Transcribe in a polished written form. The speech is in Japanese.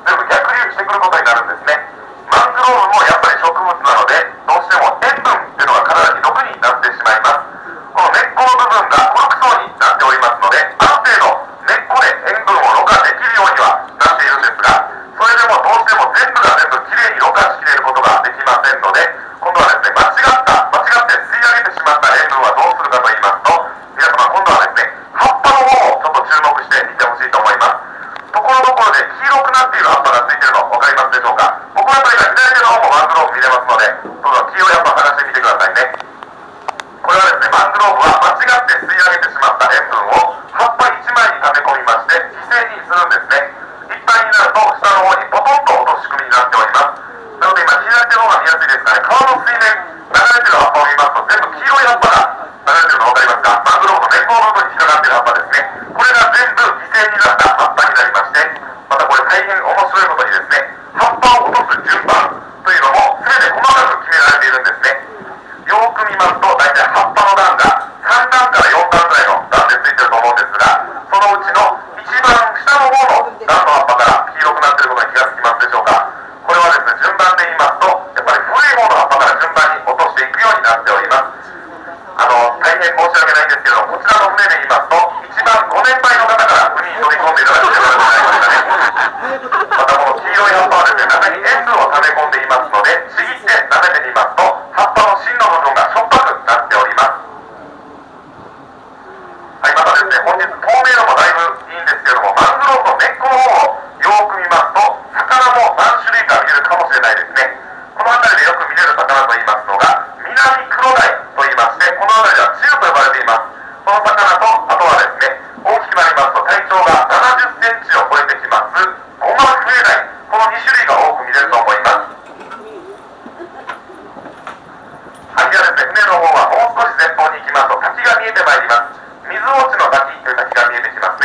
全部逆流してくることになるんですね。マングローブもやっぱり植物なので、どうしても塩分っていうのが体に毒になってしまいます。この根っこの部分がコルク層になっておりますので、ある程度根っこで塩分をろ過できるようにはなっているんですが、それでもどうしても全部が全部きれいにろ過しきれることができませんので、今度はですね、間違って吸い上げてしまった塩分はどうするかと言いますと、皆様今度はですね、葉っぱの方をちょっと注目してみてほしいと思います。ところどころで黄色くなっている葉っぱがついているの分かりますでしょうか。僕のあたりが左手の方もマングローブ見れますので、どうぞ黄色い葉っぱ探してみてくださいね。これはですね、マングローブは間違って吸い上げてしまった塩分を葉っぱ1枚に溜め込みまして犠牲にするんですね。いっぱいになると下の方にポトンと落とす仕組みになっております。なので今左手の方が見やすいですかね。川の水面流れてる葉っぱを見ますと全部黄色い葉っぱが流れてるの分かりますか。マングローブの根っこの部分に引っかかっている葉っぱですね。これが全部犠牲になった葉っぱになりまして、またこれ大変面白いことにですね、葉っぱを落とす順番というのも全て細かく決められているんですね。よく見ますと大体葉っぱの段が3段から4段ぐらいの段でついてると思うんですが、そのうちの一番下の方の段の葉っぱから黄色くなっていることに気がつきますでしょうか。これはですね、順番で言いますとやっぱり古い方の葉っぱから順番に落としていくようになっております。大変申し訳ないんですけども、こちらの船で言いますと一番ご年配の方から海に飛び込んでいただくということになりましたね。またこの黄色い葉っぱはですね、中に塩分を溜め込んでいますので、ちぎって舐めてみますと葉っぱの芯の部分がしょっぱくなっております。はい、またですね、本日透明度もだいぶいいんですけれども、マングローブの根っこの方をよく見ますと魚も何種類か見れるかもしれないですね。この辺りでよく見れる魚といいますのが南クロダイといいまして、この辺りはチュウと呼ばれています。この魚とあとはですね、大きくなりますと体長が70センチを超えてきますゴマフエダイ、この2種類が多く見れると思います。はい、ではですね、船の方はもう少し前方に行きますと滝が見えてまいります。水落ちの滝という滝が見えてきますね。